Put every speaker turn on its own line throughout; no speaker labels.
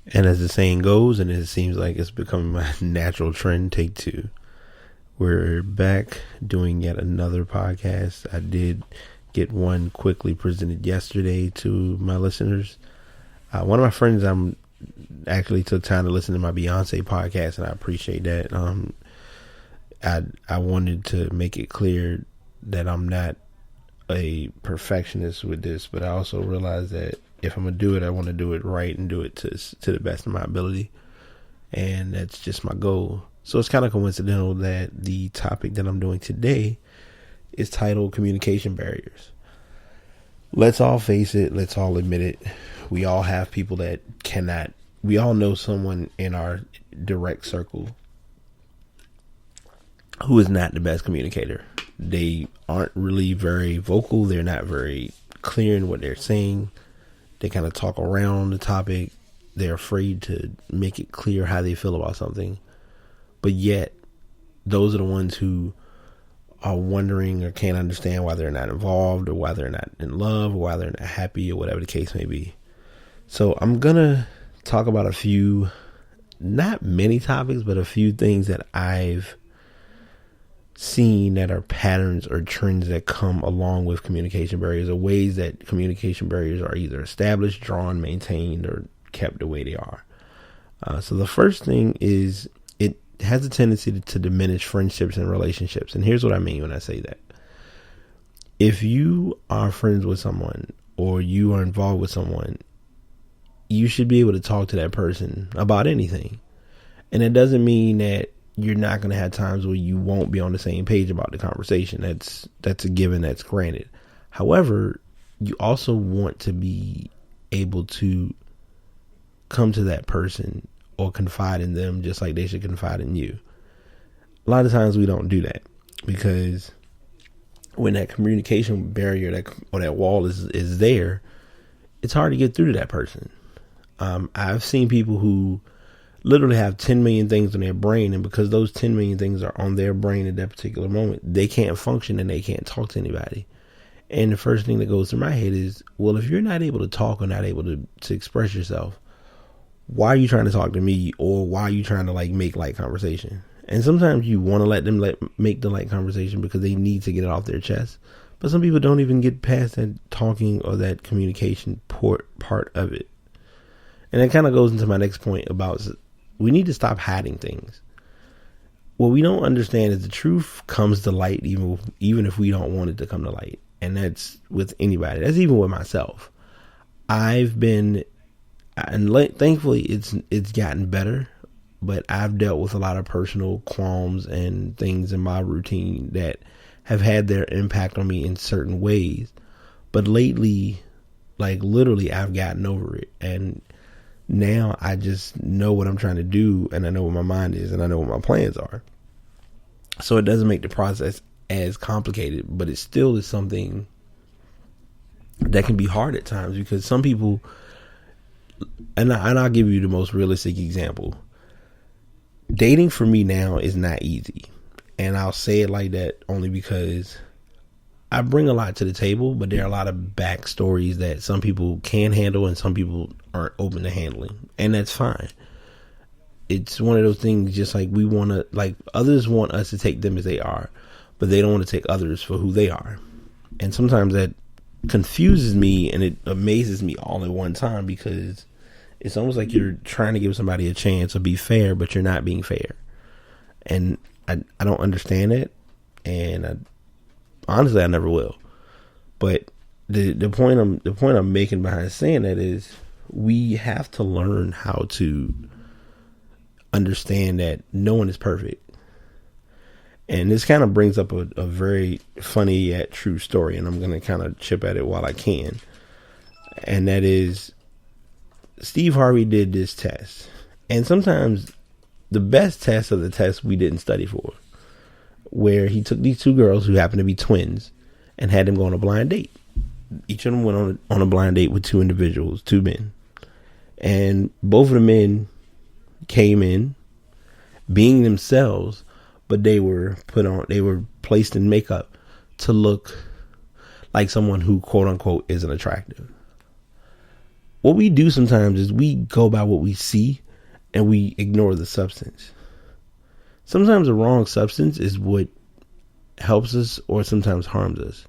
And as the saying goes, and it seems like it's becoming my natural trend, take two. We're back doing yet another podcast. I did get one quickly presented yesterday to my listeners. One of my friends actually took time to listen to my Beyonce podcast, and I appreciate that. I wanted to make it clear that I'm not a perfectionist with this, but I also realize that if I'm gonna do it, I want to do it right and do it to the best of my ability, and that's just my goal. So it's kind of coincidental that the topic that I'm doing today is titled communication barriers. Let's all face it, let's all admit it. We all have people that cannot, we all know someone in our direct circle who is not the best communicator. They aren't really very vocal. They're not very clear in what they're saying. They kind of talk around the topic. They're afraid to make it clear how they feel about something. But yet, those are the ones who are wondering or can't understand why they're not involved, or why they're not in love, or why they're not happy, or whatever the case may be. So I'm going to talk about a few, not many topics, but a few things that I've seen that are patterns or trends that come along with communication barriers, or ways that communication barriers are either established, drawn, maintained, or kept the way they are. So the first thing is it has a tendency to diminish friendships and relationships. And here's what I mean when I say that. If you are friends with someone or you are involved with someone, you should be able to talk to that person about anything. And it doesn't mean that you're not going to have times where you won't be on the same page about the conversation. That's a given, that's granted. However, you also want to be able to come to that person or confide in them just like they should confide in you. A lot of times we don't do that because when that communication barrier or that wall is there, it's hard to get through to that person. I've seen people who literally have 10 million things in their brain, and because those 10 million things are on their brain at that particular moment, they can't function and they can't talk to anybody. And the first thing that goes through my head is, well, if you're not able to talk or not able to express yourself, why are you trying to talk to me, or why are you trying to make light conversation? And sometimes you want to let them make the light conversation because they need to get it off their chest. But some people don't even get past that talking or that communication part of it. And that kind of goes into my next point about we need to stop hiding things. What we don't understand is the truth comes to light even if we don't want it to come to light. And that's with anybody. That's even with myself. Thankfully it's gotten better, but I've dealt with a lot of personal qualms and things in my routine that have had their impact on me in certain ways. But lately, literally, I've gotten over it. And now I just know what I'm trying to do, and I know what my mind is, and I know what my plans are. So it doesn't make the process as complicated, but it still is something that can be hard at times, because some people, and I'll give you the most realistic example. Dating for me now is not easy. And I'll say it like that only because I bring a lot to the table, but there are a lot of backstories that some people can handle and some people aren't open to handling. And that's fine. It's one of those things, just like we want to, others want us to take them as they are, but they don't want to take others for who they are. And sometimes that confuses me and it amazes me all at one time, because it's almost like you're trying to give somebody a chance to be fair, but you're not being fair. And I don't understand it. And honestly, I never will. But the point I'm making behind saying that is, we have to learn how to understand that no one is perfect. And this kind of brings up a very funny yet true story, and I'm going to kind of chip at it while I can. And that is, Steve Harvey did this test. And sometimes the best test of the test we didn't study for, where he took these two girls who happened to be twins and had them go on a blind date. Each of them went on a blind date with two individuals, two men. And both of the men came in being themselves, but they were placed in makeup to look like someone who, quote unquote, isn't attractive. what we do sometimes is we go by what we see and we ignore the substance. Sometimes the wrong substance is what helps us or sometimes harms us.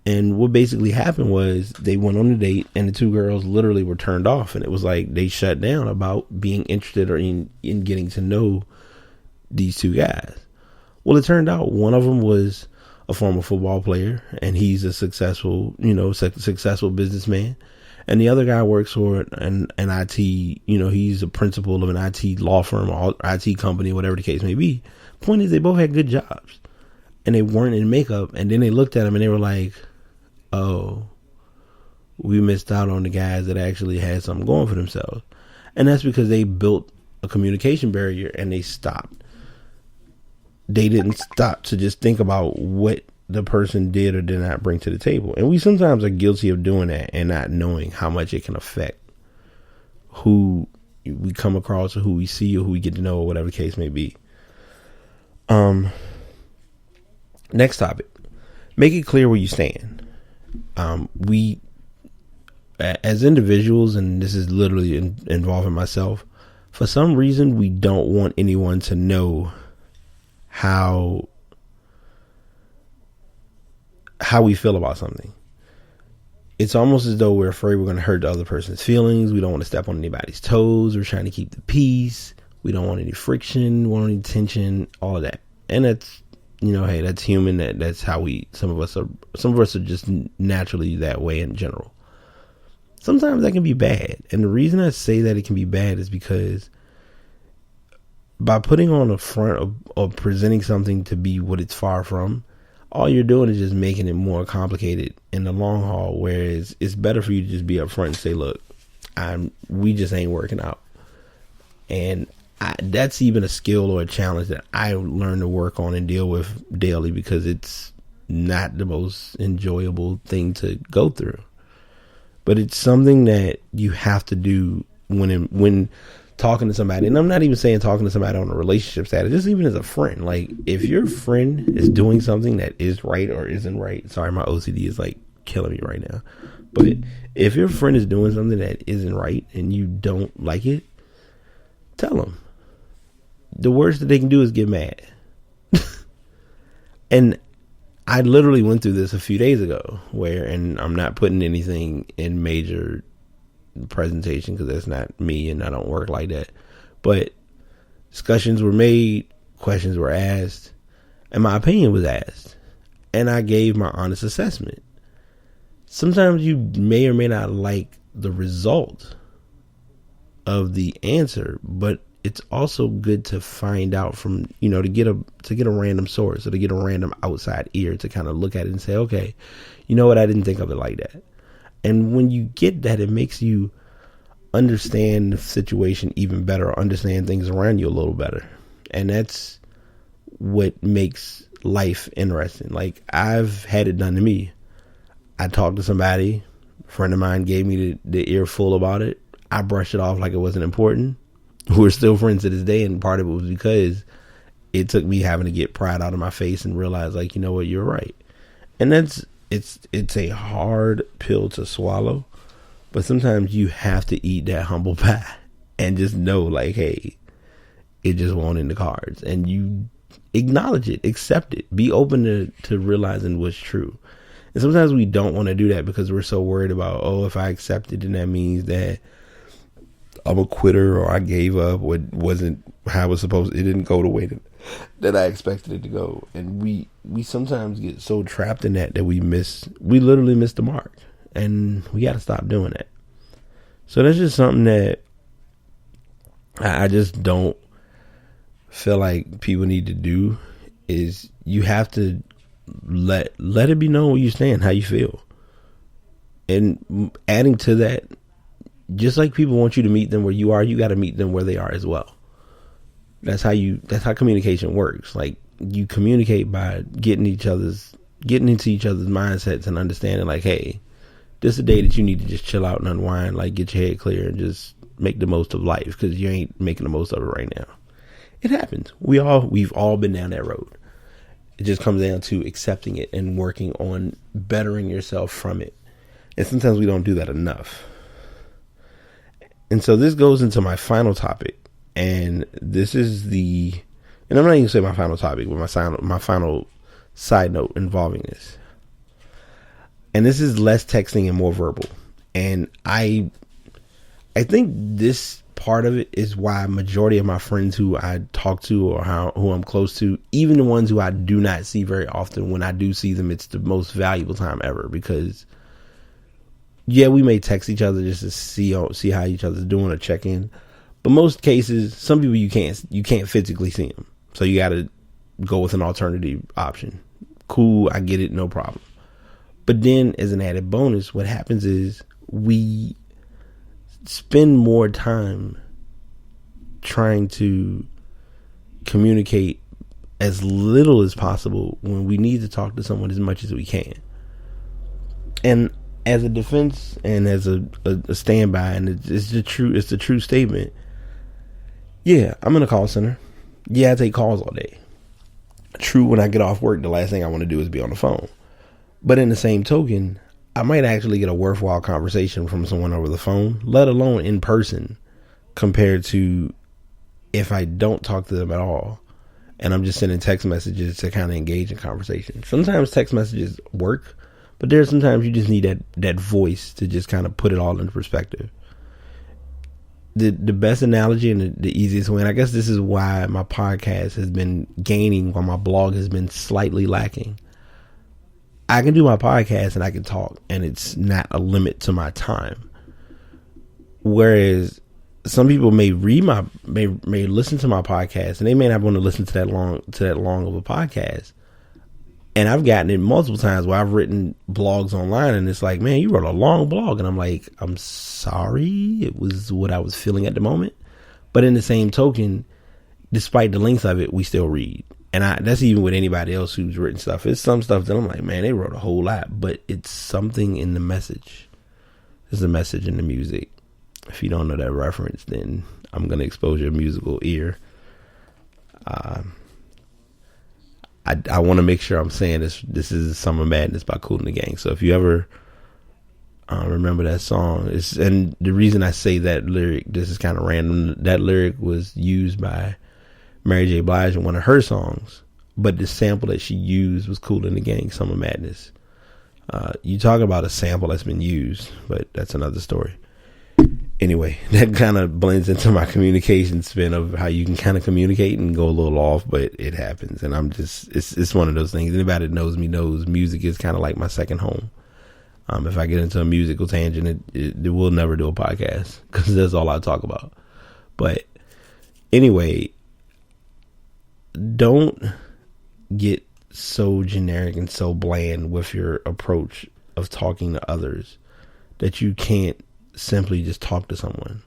And what basically happened was they went on a date and the two girls literally were turned off, and it was like they shut down about being interested or in getting to know these two guys. Well, it turned out one of them was a former football player and he's a successful businessman. And the other guy works for an IT, he's a principal of an IT law firm or IT company, whatever the case may be. Point is, they both had good jobs and they weren't in makeup. And then they looked at him and they were like, oh, we missed out on the guys that actually had something going for themselves. And that's because they built a communication barrier and they stopped. They didn't stop to just think about what the person did or did not bring to the table. And we sometimes are guilty of doing that and not knowing how much it can affect who we come across or who we see or who we get to know or whatever the case may be. Next topic. Make it clear where you stand. We, as individuals, and this is literally involving myself, for some reason we don't want anyone to know how we feel about something. It's almost as though we're afraid we're going to hurt the other person's feelings. We don't want to step on anybody's toes. We're trying to keep the peace. We don't want any friction, want any tension, all of that. And that's, hey, that's human. That's how some of us are just naturally that way in general. Sometimes that can be bad. And the reason I say that it can be bad is because by putting on a front of presenting something to be what it's far from, all you're doing is just making it more complicated in the long haul. Whereas it's better for you to just be upfront and say, look, we just ain't working out. And that's even a skill or a challenge that I learn to work on and deal with daily, because it's not the most enjoyable thing to go through. But it's something that you have to do when talking to somebody. And I'm not even saying talking to somebody on a relationship status, just even as a friend. Like, if your friend is doing something that is right or isn't right, sorry, my OCD is like killing me right now. But if your friend is doing something that isn't right and you don't like it, tell them. The worst that they can do is get mad. And I literally went through this a few days ago and I'm not putting anything in major presentation because that's not me and I don't work like that. But discussions were made, questions were asked, and my opinion was asked. And I gave my honest assessment. Sometimes you may or may not like the result of the answer, but it's also good to find out from, to get a random source or to get a random outside ear to kind of look at it and say, okay, you know what, I didn't think of it like that. And when you get that, it makes you understand the situation even better, or understand things around you a little better. And that's what makes life interesting. Like, I've had it done to me. I talked to somebody, a friend of mine gave me the earful about it. I brushed it off like it wasn't important. We're still friends to this day, and part of it was because it took me having to get pride out of my face and realize, like, you know what, you're right. And it's a hard pill to swallow, but sometimes you have to eat that humble pie and just know, like, hey, it just won't in the cards, and you acknowledge it, accept it, be open to realizing what's true. And sometimes we don't want to do that because we're so worried about, oh, if I accept it, then that means that I'm a quitter, or I gave up, or it wasn't how it was supposed. It didn't go the way that I expected it to go. And we sometimes get so trapped in that we literally miss the mark, and we got to stop doing that. So that's just something that I just don't feel like people need to do. Is you have to let it be known where you stand, how you feel. And adding to that, just like people want you to meet them where you are, you got to meet them where they are as well. That's how communication works. Like, you communicate by getting into each other's mindsets and understanding, like, hey, this is a day that you need to just chill out and unwind, like, get your head clear and just make the most of life, because you ain't making the most of it right now. It happens. We've all been down that road. It just comes down to accepting it and working on bettering yourself from it. And sometimes we don't do that enough. And so this goes into my final topic. And this is and I'm not even saying my final topic, but my final side note involving this. And this is less texting and more verbal. And I think this part of it is why majority of my friends who I talk to or who I'm close to, even the ones who I do not see very often, when I do see them, it's the most valuable time ever. Because yeah, we may text each other just to see how each other's doing or check in. But most cases, some people you can't physically see them. So you got to go with an alternative option. Cool, I get it, no problem. But then as an added bonus, what happens is we spend more time trying to communicate as little as possible when we need to talk to someone as much as we can. And as a defense and as a standby, and it's the true statement. Yeah, I'm in a call center. Yeah, I take calls all day. True, when I get off work, the last thing I want to do is be on the phone. But in the same token, I might actually get a worthwhile conversation from someone over the phone, let alone in person, compared to if I don't talk to them at all and I'm just sending text messages to kind of engage in conversation. Sometimes text messages work, but there's sometimes you just need that voice to just kind of put it all into perspective. The best analogy and the easiest way, and I guess this is why my podcast has been gaining while my blog has been slightly lacking. I can do my podcast and I can talk, and it's not a limit to my time. Whereas some people may may listen to my podcast and they may not want to listen to that long of a podcast. And I've gotten it multiple times where I've written blogs online and it's like, man, you wrote a long blog. And I'm like, I'm sorry. It was what I was feeling at the moment. But in the same token, despite the length of it, we still read. And that's even with anybody else who's written stuff. It's some stuff that I'm like, man, they wrote a whole lot, but it's something in the message. There's a message in the music. If you don't know that reference, then I'm going to expose your musical ear. I want to make sure I'm saying this is Summer Madness by Kool and the Gang. So if you ever remember that song, and the reason I say that lyric, this is kind of random. That lyric was used by Mary J. Blige in one of her songs, but the sample that she used was Kool and the Gang, Summer Madness. You talk about a sample that's been used, but that's another story. Anyway, that kind of blends into my communication spin of how you can kind of communicate and go a little off, but it happens. And I'm just, it's one of those things. Anybody that knows me knows music is kind of like my second home. If I get into a musical tangent, it will never do a podcast because that's all I talk about. But anyway, don't get so generic and so bland with your approach of talking to others that you can't simply just talk to someone.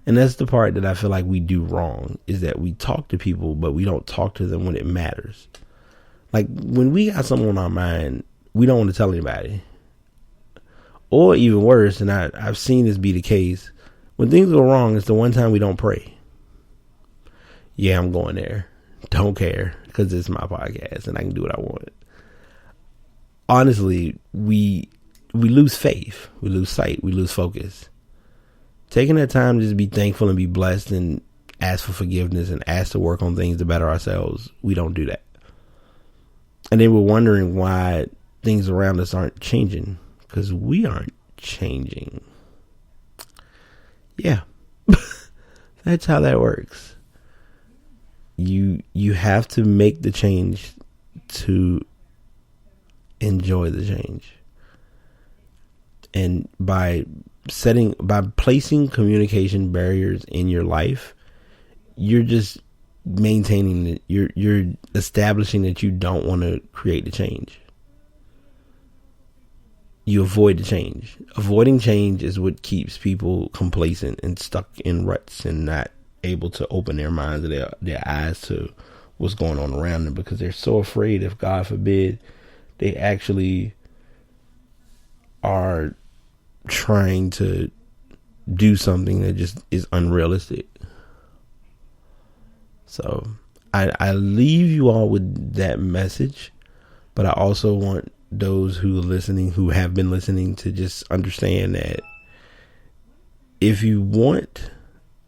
And that's the part that I feel like we do wrong, is that we talk to people, but we don't talk to them when it matters. Like when we got something on our mind, we don't want to tell anybody. Or even worse, and I've seen this be the case, when things go wrong, it's the one time we don't pray. Yeah, I'm going there. Don't care, because it's my podcast and I can do what I want. Honestly, we lose faith, we lose sight, we lose focus. Taking that time to just be thankful and be blessed and ask for forgiveness and ask to work on things to better ourselves, we don't do that. And then we're wondering why things around us aren't changing, because we aren't changing. Yeah, that's how that works. You have to make the change to enjoy the change. And by placing communication barriers in your life, you're just maintaining it. You're establishing that you don't want to create the change. You avoid the change. Avoiding change is what keeps people complacent and stuck in ruts and not able to open their minds and their eyes to what's going on around them, because they're so afraid if, God forbid, they actually are trying to do something that just is unrealistic. So I leave you all with that message, but I also want those who are listening, who have been listening, to just understand that if you want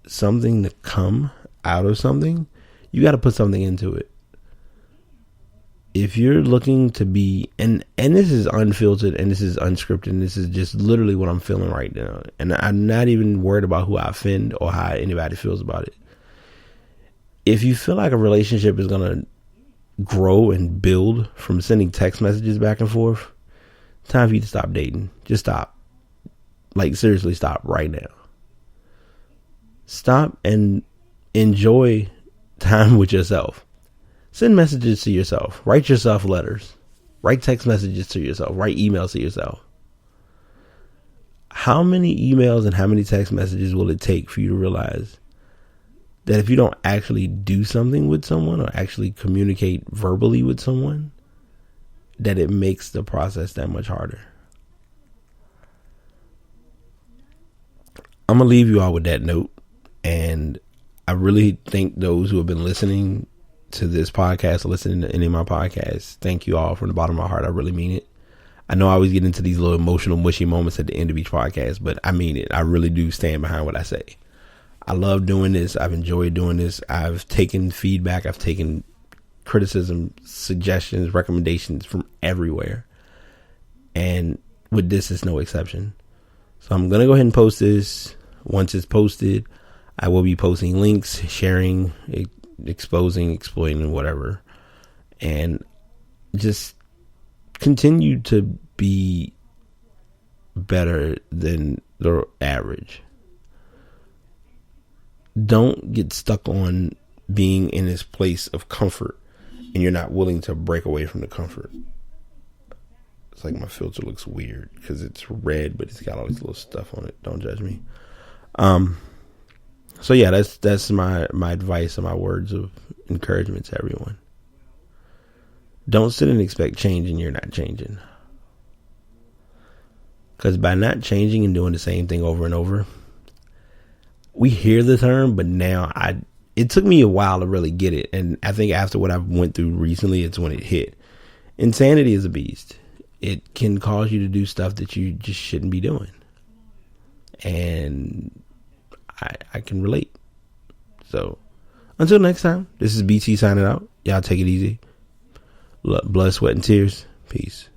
something to come out of something, you got to put something into it. If you're looking to be, and this is unfiltered and this is unscripted, and this is just literally what I'm feeling right now, and I'm not even worried about who I offend or how anybody feels about it. If you feel like a relationship is going to grow and build from sending text messages back and forth, time for you to stop dating. Just stop. Like, seriously, stop right now. Stop and enjoy time with yourself. Send messages to yourself. Write yourself letters. Write text messages to yourself. Write emails to yourself. How many emails and how many text messages will it take for you to realize that if you don't actually do something with someone or actually communicate verbally with someone, that it makes the process that much harder? I'm going to leave you all with that note. And I really thank those who have been listening to this podcast, listening to any of my podcasts. Thank you all from the bottom of my heart. I really mean it. I know I always get into these little emotional, mushy moments at the end of each podcast, but I mean it. I really do stand behind what I say. I love doing this. I've enjoyed doing this. I've taken feedback. I've taken criticism, suggestions, recommendations from everywhere. And with this, it's no exception. So I'm going to go ahead and post this. Once it's posted, I will be posting links, sharing, exposing, exploiting, whatever. And just continue to be better than the average. Don't get stuck on being in this place of comfort and you're not willing to break away from the comfort. It's like my filter looks weird because it's red, but it's got all these little stuff on it. Don't judge me. So yeah, that's my advice and my words of encouragement to everyone. Don't sit and expect change and you're not changing. Because by not changing and doing the same thing over and over, we hear the term, but now it took me a while to really get it. And I think after what I went through recently, it's when it hit. Insanity is a beast. It can cause you to do stuff that you just shouldn't be doing. And I can relate. So until next time, this is BT signing out. Y'all take it easy. Blood, sweat, and tears. Peace.